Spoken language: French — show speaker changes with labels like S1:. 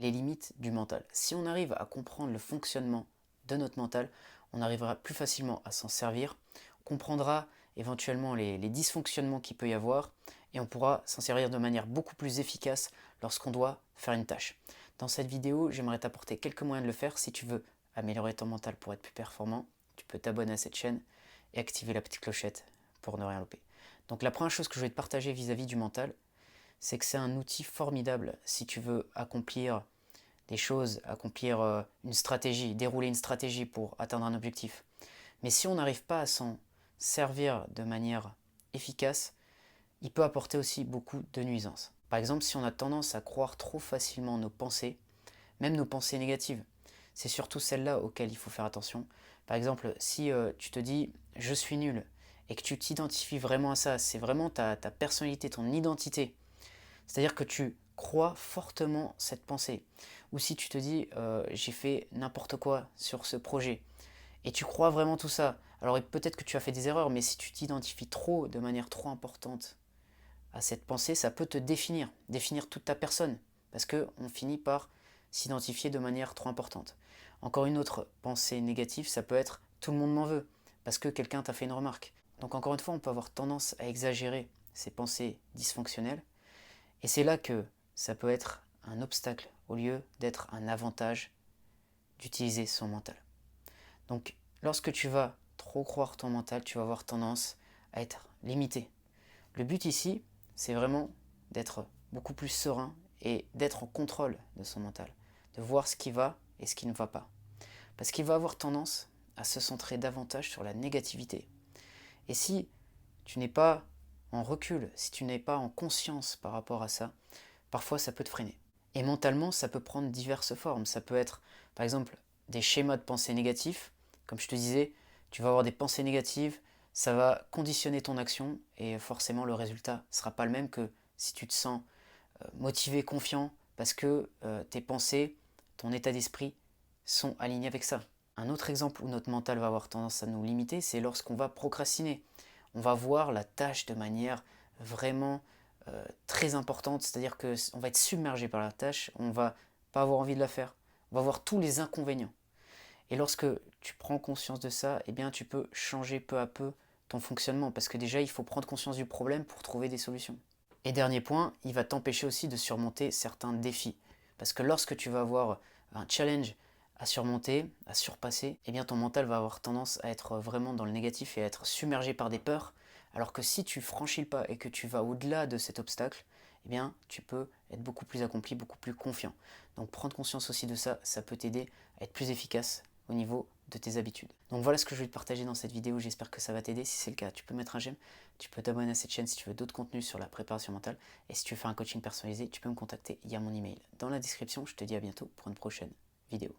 S1: les limites du mental. Si on arrive à comprendre le fonctionnement de notre mental, on arrivera plus facilement à s'en servir, on comprendra éventuellement les dysfonctionnements qu'il peut y avoir et on pourra s'en servir de manière beaucoup plus efficace lorsqu'on doit faire une tâche. Dans cette vidéo, j'aimerais t'apporter quelques moyens de le faire. Si tu veux améliorer ton mental pour être plus performant, tu peux t'abonner à cette chaîne et activer la petite clochette pour ne rien louper. Donc la première chose que je vais te partager vis-à-vis du mental, c'est que c'est un outil formidable si tu veux accomplir des choses, accomplir une stratégie, dérouler une stratégie pour atteindre un objectif. Mais si on n'arrive pas à s'en servir de manière efficace, il peut apporter aussi beaucoup de nuisances. Par exemple, si on a tendance à croire trop facilement nos pensées, même nos pensées négatives, c'est surtout celles-là auxquelles il faut faire attention. Par exemple, si tu te dis « je suis nul » et que tu t'identifies vraiment à ça, c'est vraiment ta personnalité, ton identité, c'est-à-dire que tu crois fortement cette pensée. Ou si tu te dis j'ai fait n'importe quoi sur ce projet et tu crois vraiment tout ça. Alors peut-être que tu as fait des erreurs, mais si tu t'identifies trop, de manière trop importante à cette pensée, ça peut te définir toute ta personne. Parce qu'on finit par s'identifier de manière trop importante. Encore une autre pensée négative, ça peut être tout le monde m'en veut, parce que quelqu'un t'a fait une remarque. Donc encore une fois, on peut avoir tendance à exagérer ces pensées dysfonctionnelles et c'est là que ça peut être un obstacle au lieu d'être un avantage d'utiliser son mental. Donc lorsque tu vas trop croire ton mental, tu vas avoir tendance à être limité. Le but ici, c'est vraiment d'être beaucoup plus serein et d'être en contrôle de son mental, de voir ce qui va et ce qui ne va pas. Parce qu'il va avoir tendance à se centrer davantage sur la négativité. Et si tu n'es pas en recul, si tu n'es pas en conscience par rapport à ça, parfois ça peut te freiner. Et mentalement, ça peut prendre diverses formes. Ça peut être, par exemple, des schémas de pensée négatifs. Comme je te disais, tu vas avoir des pensées négatives, ça va conditionner ton action et forcément le résultat ne sera pas le même que si tu te sens motivé, confiant, parce que tes pensées, ton état d'esprit sont alignés avec ça. Un autre exemple où notre mental va avoir tendance à nous limiter, c'est lorsqu'on va procrastiner. On va voir la tâche de manière vraiment très importante, c'est-à-dire qu'on va être submergé par la tâche, on va pas avoir envie de la faire, on va voir tous les inconvénients. Et lorsque tu prends conscience de ça, eh bien tu peux changer peu à peu ton fonctionnement, parce que déjà il faut prendre conscience du problème pour trouver des solutions. Et dernier point, il va t'empêcher aussi de surmonter certains défis, parce que lorsque tu vas avoir un challenge à surmonter, à surpasser, eh bien ton mental va avoir tendance à être vraiment dans le négatif et à être submergé par des peurs, alors que si tu franchis le pas et que tu vas au-delà de cet obstacle, eh bien tu peux être beaucoup plus accompli, beaucoup plus confiant. Donc prendre conscience aussi de ça, ça peut t'aider à être plus efficace au niveau de tes habitudes. Donc voilà ce que je vais te partager dans cette vidéo, j'espère que ça va t'aider. Si c'est le cas, tu peux mettre un j'aime, tu peux t'abonner à cette chaîne si tu veux d'autres contenus sur la préparation mentale. Et si tu veux faire un coaching personnalisé, tu peux me contacter, il y a mon email dans la description. Je te dis à bientôt pour une prochaine vidéo.